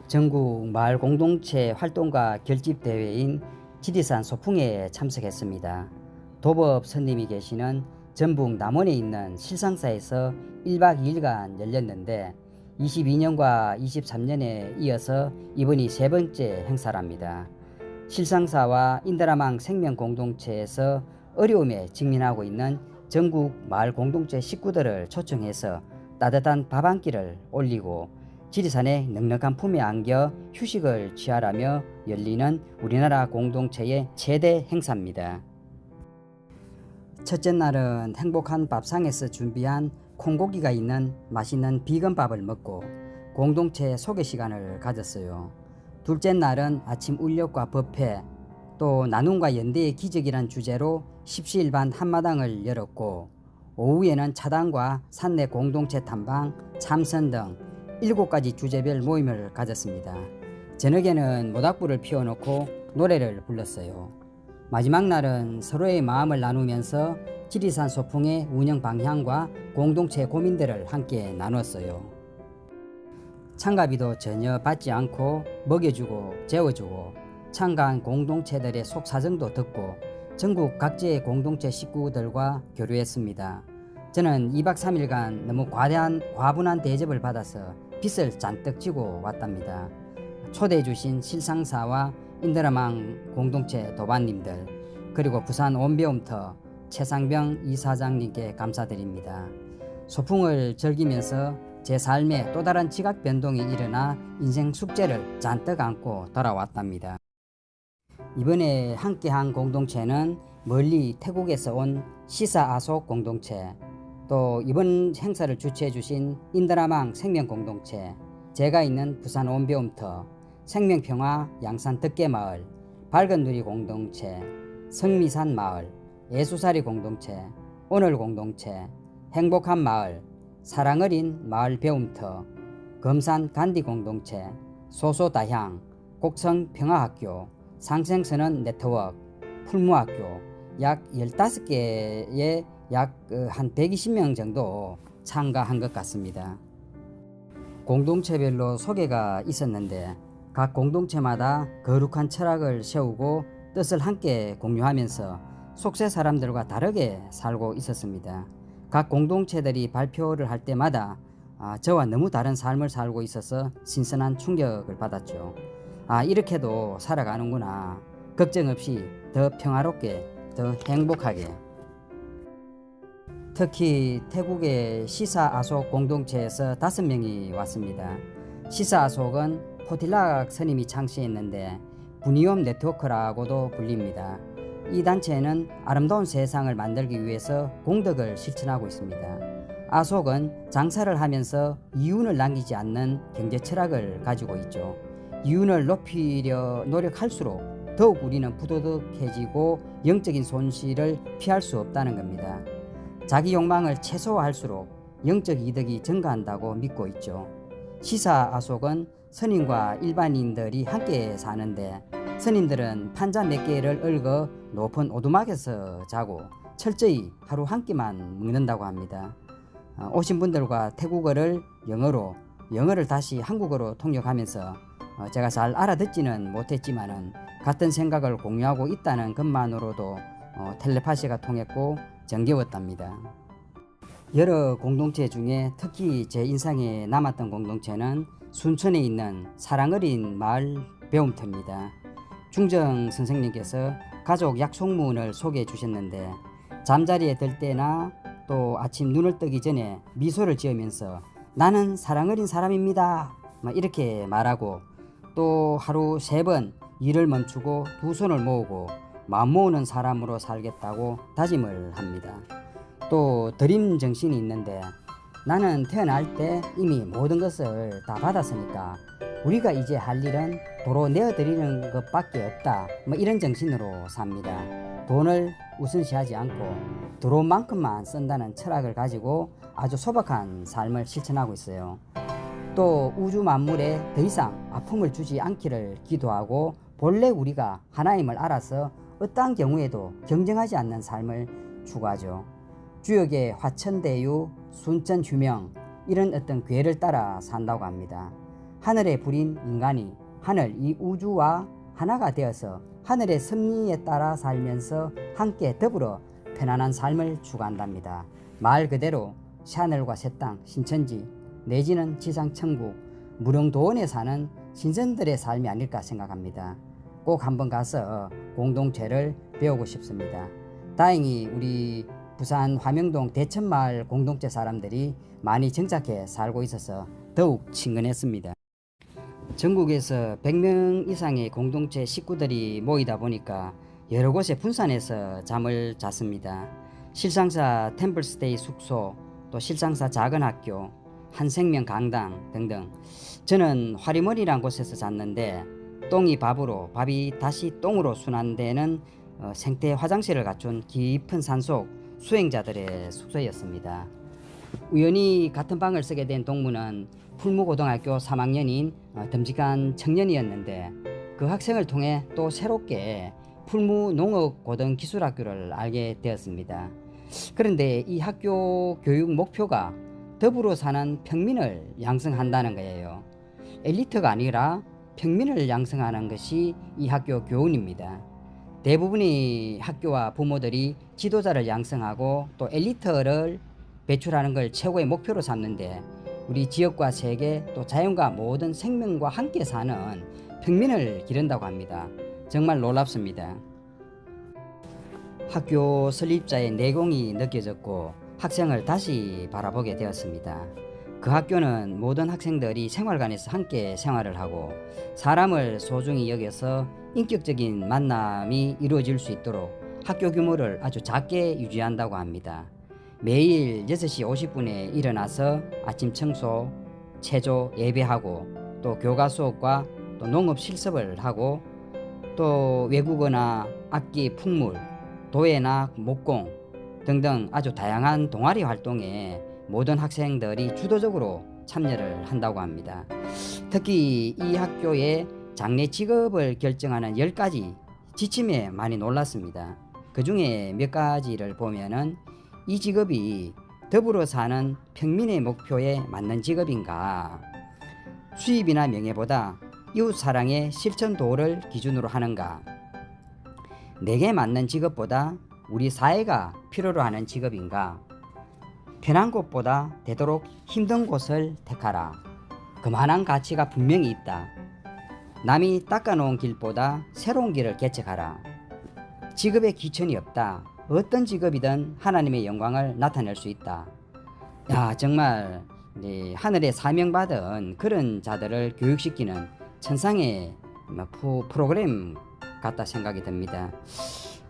전국 마을 공동체 활동가 결집 대회인 지리산 소풍에 참석했습니다. 도법 스님이 계시는 전북 남원에 있는 실상사에서 1박 2일간 열렸는데 22년과 23년에 이어서 이번이 세 번째 행사랍니다. 실상사와 인드라망 생명공동체에서 어려움에 직면하고 있는 전국 마을 공동체 식구들을 초청해서 따뜻한 밥 한 끼를 올리고 지리산의 넉넉한 품에 안겨 휴식을 취하라며 열리는 우리나라 공동체의 최대 행사입니다. 첫째 날은 행복한 밥상에서 준비한 콩고기가 있는 맛있는 비건밥을 먹고 공동체 소개 시간을 가졌어요. 둘째 날은 아침 울력과 법회, 또 나눔과 연대의 기적이란 주제로 십시일반 한마당을 열었고, 오후에는 차단과 산내 공동체 탐방, 참선 등 7가지 주제별 모임을 가졌습니다. 저녁에는 모닥불을 피워놓고 노래를 불렀어요. 마지막 날은 서로의 마음을 나누면서 지리산 소풍의 운영 방향과 공동체 고민들을 함께 나눴어요. 참가비도 전혀 받지 않고 먹여주고 재워주고 참가한 공동체들의 속사정도 듣고 전국 각지의 공동체 식구들과 교류했습니다. 저는 2박 3일간 너무 과분한 대접을 받아서 빚을 잔뜩 지고 왔답니다. 초대해 주신 실상사와 인드라망 공동체 도반님들, 그리고 부산 온배움터 최상병 이사장님께 감사드립니다. 소풍을 즐기면서 제 삶에 또 다른 지각 변동이 일어나 인생 숙제를 잔뜩 안고 돌아왔답니다. 이번에 함께한 공동체는 멀리 태국에서 온 시사아속 공동체, 또 이번 행사를 주최해 주신 인드라망 생명공동체, 제가 있는 부산 온배움터, 생명평화 양산 덕계마을, 밝은누리 공동체, 성미산 마을, 예수사리 공동체, 오늘 공동체, 행복한 마을, 사랑어린 마을 배움터, 검산 간디 공동체, 소소다향, 곡성평화학교, 상생선언 네트워크, 풀무학교, 약 15개의 약 한 120명 정도 참가한 것 같습니다. 공동체별로 소개가 있었는데 각 공동체마다 거룩한 철학을 세우고 뜻을 함께 공유하면서 속세 사람들과 다르게 살고 있었습니다. 각 공동체들이 발표를 할 때마다 저와 너무 다른 삶을 살고 있어서 신선한 충격을 받았죠. 이렇게도 살아가는구나. 걱정 없이 더 평화롭게, 더 행복하게. 특히 태국의 시사아속 공동체에서 5명이 왔습니다. 시사아속은 포틸락 스님이 창시했는데 부니움 네트워크라고도 불립니다. 이 단체는 아름다운 세상을 만들기 위해서 공덕을 실천하고 있습니다. 아속은 장사를 하면서 이윤을 남기지 않는 경제 철학을 가지고 있죠. 이윤을 높이려 노력할수록 더욱 우리는 부도덕해지고 영적인 손실을 피할 수 없다는 겁니다. 자기 욕망을 최소화할수록 영적 이득이 증가한다고 믿고 있죠. 시사아속은 스님과 일반인들이 함께 사는데 스님들은 판자 몇 개를 얽어 높은 오두막에서 자고 철저히 하루 한 끼만 먹는다고 합니다. 오신 분들과 태국어를 영어로, 영어를 다시 한국어로 통역하면서 제가 잘 알아듣지는 못했지만은 같은 생각을 공유하고 있다는 것만으로도 텔레파시가 통했고 정겨웠답니다. 여러 공동체 중에 특히 제 인상에 남았던 공동체는 순천에 있는 사랑어린 마을 배움터입니다. 중정 선생님께서 가족 약속문을 소개해 주셨는데 잠자리에 들 때나 또 아침 눈을 뜨기 전에 미소를 지으면서 나는 사랑어린 사람입니다 이렇게 말하고, 또 하루 3번 일을 멈추고 2손을 모으고 마음 모으는 사람으로 살겠다고 다짐을 합니다. 또 드림 정신이 있는데 나는 태어날 때 이미 모든 것을 다 받았으니까 우리가 이제 할 일은 도로 내어드리는 것밖에 없다 이런 정신으로 삽니다. 돈을 우선시하지 않고 들어온 만큼만 쓴다는 철학을 가지고 아주 소박한 삶을 실천하고 있어요. 또 우주 만물에 더 이상 아픔을 주지 않기를 기도하고 본래 우리가 하나임을 알아서 어떠한 경우에도 경쟁하지 않는 삶을 추구하죠. 주역의 화천대유, 순천휴명 이런 어떤 괴를 따라 산다고 합니다. 하늘에 부린 인간이 하늘 이 우주와 하나가 되어서 하늘의 섭리에 따라 살면서 함께 더불어 편안한 삶을 추구한답니다. 말 그대로 새하늘과 새 땅, 신천지 내지는 지상천국, 무령도원에 사는 신선들의 삶이 아닐까 생각합니다. 꼭 한번 가서 공동체를 배우고 싶습니다. 다행히 우리 부산 화명동 대천마을 공동체 사람들이 많이 정착해 살고 있어서 더욱 친근했습니다. 전국에서 100명 이상의 공동체 식구들이 모이다 보니까 여러 곳에 분산해서 잠을 잤습니다. 실상사 템플스테이 숙소, 또 실상사 작은 학교, 한생명 강당 등등. 저는 화리머리란 곳에서 잤는데 똥이 밥으로, 밥이 다시 똥으로 순환되는 생태 화장실을 갖춘 깊은 산속 수행자들의 숙소였습니다. 우연히 같은 방을 쓰게 된 동무는 풀무고등학교 3학년인 듬직한 청년이었는데 그 학생을 통해 또 새롭게 풀무농업고등기술학교를 알게 되었습니다. 그런데 이 학교 교육 목표가 더불어 사는 평민을 양성한다는 거예요. 엘리트가 아니라 평민을 양성하는 것이 이 학교 교훈입니다. 대부분의 학교와 부모들이 지도자를 양성하고 또 엘리트를 배출하는 걸 최고의 목표로 삼는데 우리 지역과 세계 또 자연과 모든 생명과 함께 사는 평민을 기른다고 합니다. 정말 놀랍습니다. 학교 설립자의 내공이 느껴졌고 학생을 다시 바라보게 되었습니다. 그 학교는 모든 학생들이 생활관에서 함께 생활을 하고 사람을 소중히 여겨서 인격적인 만남이 이루어질 수 있도록 학교 규모를 아주 작게 유지한다고 합니다. 매일 6시 50분에 일어나서 아침 청소, 체조, 예배하고 또 교과 수업과 또 농업 실습을 하고 또 외국어나 악기, 풍물, 도예나 목공 등등 아주 다양한 동아리 활동에 모든 학생들이 주도적으로 참여를 한다고 합니다. 특히 이 학교의 장래 직업을 결정하는 10가지 지침에 많이 놀랐습니다. 그 중에 몇 가지를 보면은 이 직업이 더불어 사는 평민의 목표에 맞는 직업인가? 수입이나 명예보다 이웃사랑의 실천 도를 기준으로 하는가? 내게 맞는 직업보다 우리 사회가 필요로 하는 직업인가? 편한 곳보다 되도록 힘든 곳을 택하라. 그만한 가치가 분명히 있다. 남이 닦아놓은 길보다 새로운 길을 개척하라. 직업에 귀천이 없다. 어떤 직업이든 하나님의 영광을 나타낼 수 있다. 야, 정말 하늘에 사명받은 그런 자들을 교육시키는 천상의 프로그램 같다 생각이 듭니다.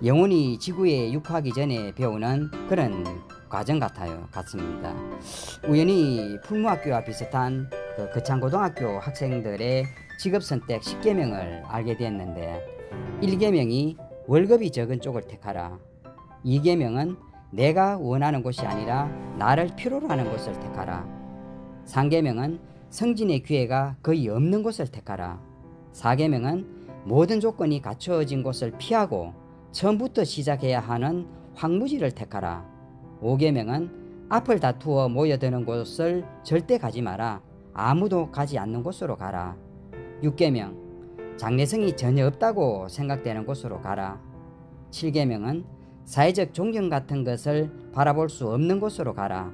영혼이 지구에 육화하기 전에 배우는 그런 과정 같습니다. 우연히 풀무학교와 비슷한 거창고등학교 학생들의 직업선택 10계명을 알게 되었는데 1계명이 월급이 적은 쪽을 택하라. 2계명은 내가 원하는 곳이 아니라 나를 필요로 하는 곳을 택하라. 3계명은 성진의 기회가 거의 없는 곳을 택하라. 4계명은 모든 조건이 갖추어진 곳을 피하고 처음부터 시작해야 하는 황무지를 택하라. 5계명은 앞을 다투어 모여드는 곳을 절대 가지 마라. 아무도 가지 않는 곳으로 가라. 6계명 장래성이 전혀 없다고 생각되는 곳으로 가라. 7계명은 사회적 존경 같은 것을 바라볼 수 없는 곳으로 가라.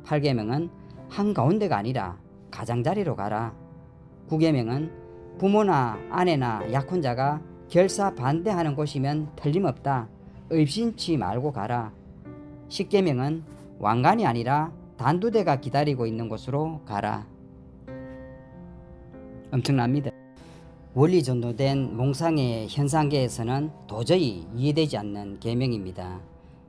8계명은 한가운데가 아니라 가장자리로 가라. 9계명은 부모나 아내나 약혼자가 결사 반대하는 곳이면 틀림없다. 의심치 말고 가라. 10계명은 왕관이 아니라 단두대가 기다리고 있는 곳으로 가라. 엄청납니다. 원리 전도된 몽상의 현상계에서는 도저히 이해되지 않는 계명입니다.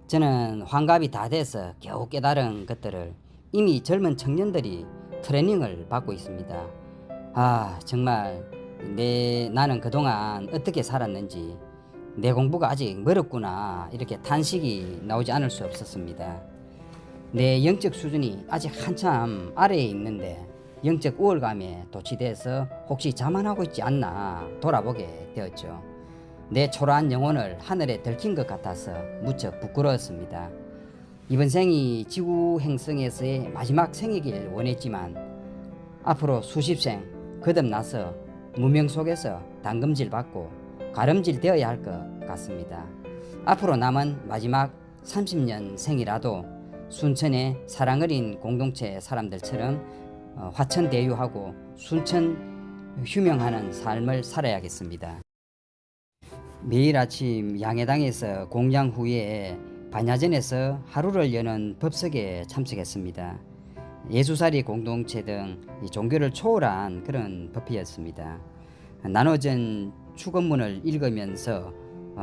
저는 환갑이 다 돼서 겨우 깨달은 것들을 이미 젊은 청년들이 트레이닝을 받고 있습니다. 정말 나는 그동안 어떻게 살았는지 내 공부가 아직 멀었구나 이렇게 탄식이 나오지 않을 수 없었습니다. 내 영적 수준이 아직 한참 아래에 있는데 영적 우월감에 도취돼서 혹시 자만하고 있지 않나 돌아보게 되었죠. 내 초라한 영혼을 하늘에 들킨 것 같아서 무척 부끄러웠습니다. 이번 생이 지구 행성에서의 마지막 생이길 원했지만 앞으로 수십 생 거듭나서 무명 속에서 담금질 받고 가름질 되어야 할 것 같습니다. 앞으로 남은 마지막 30년 생이라도 순천의 사랑 어린 공동체 사람들처럼 화천대유하고 순천 휴명하는 삶을 살아야겠습니다. 매일 아침 양해당에서 공양 후에 반야전에서 하루를 여는 법석에 참석했습니다. 예수살이 공동체 등 종교를 초월한 그런 법회였습니다. 나눠진 축원문을 읽으면서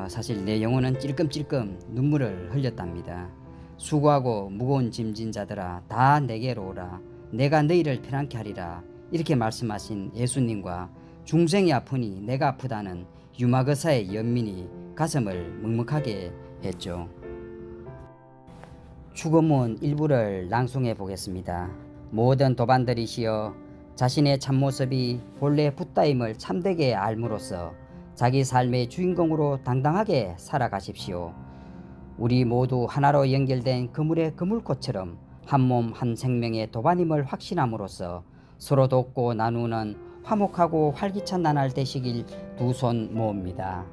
사실 내 영혼은 찔끔찔끔 눈물을 흘렸답니다. 수고하고 무거운 짐진 자들아 다 내게로 오라. 내가 너희를 편안케 하리라. 이렇게 말씀하신 예수님과 중생이 아프니 내가 아프다는 유마거사의 연민이 가슴을 먹먹하게 했죠. 축원문 일부를 낭송해 보겠습니다. 모든 도반들이시여 자신의 참모습이 본래 붓다임을 참되게 알므로써 자기 삶의 주인공으로 당당하게 살아가십시오. 우리 모두 하나로 연결된 그물의 그물꽃처럼 한 몸 한 생명의 도반임을 확신함으로써 서로 돕고 나누는 화목하고 활기찬 나날 되시길 두 손 모읍니다.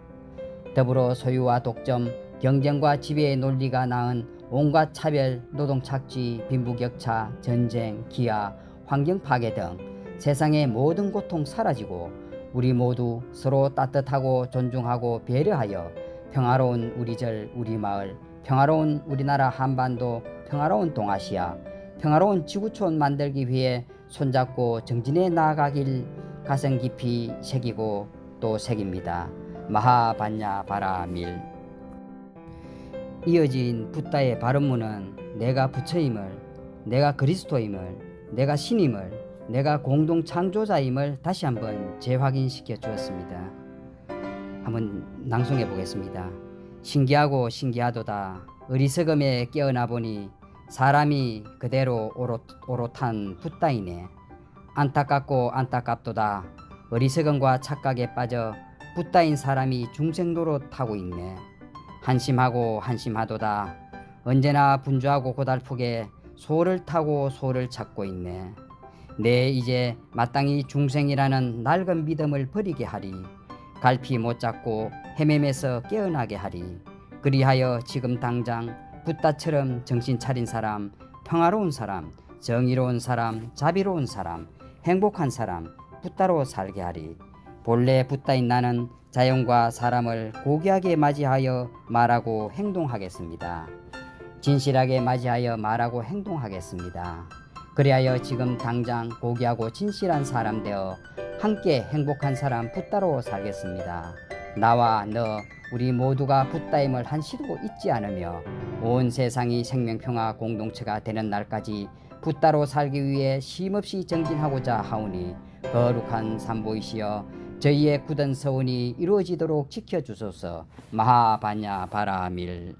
더불어 소유와 독점, 경쟁과 지배의 논리가 낳은 온갖 차별, 노동착취, 빈부격차, 전쟁, 기아, 환경 파괴 등 세상의 모든 고통 사라지고 우리 모두 서로 따뜻하고 존중하고 배려하여 평화로운 우리절 우리마을, 평화로운 우리나라 한반도, 평화로운 동아시아, 평화로운 지구촌 만들기 위해 손잡고 정진해 나아가길 가슴 깊이 새기고 또 새깁니다. 마하반야 바라밀. 이어진 붓다의 발언문은 내가 부처임을, 내가 그리스도임을, 내가 신임을, 내가 공동 창조자임을 다시 한번 재확인시켜 주었습니다. 한번 낭송해 보겠습니다. 신기하고 신기하도다. 어리석음에 깨어나 보니 사람이 그대로 오롯한 붓다이네. 안타깝고 안타깝도다. 어리석음과 착각에 빠져 붓다인 사람이 중생 노릇하고 있네. 한심하고 한심하도다. 언제나 분주하고 고달프게 소를 타고 소를 찾고 있네. 내 이제 마땅히 중생이라는 낡은 믿음을 버리게 하리. 갈피 못 잡고 헤매면서 깨어나게 하리. 그리하여 지금 당장 붓다처럼 정신 차린 사람, 평화로운 사람, 정의로운 사람, 자비로운 사람, 행복한 사람, 붓다로 살게 하리. 본래 붓다인 나는 자연과 사람을 고귀하게 맞이하여 말하고 행동하겠습니다. 진실하게 맞이하여 말하고 행동하겠습니다. 그리하여 지금 당장 고귀하고 진실한 사람 되어 함께 행복한 사람 붓다로 살겠습니다. 나와 너 우리 모두가 붓다임을 한시도 잊지 않으며 온 세상이 생명평화 공동체가 되는 날까지 붓다로 살기 위해 쉼없이 정진하고자 하오니 거룩한 삼보이시여 저희의 굳은 서원이 이루어지도록 지켜주소서. 마하반야 바라밀.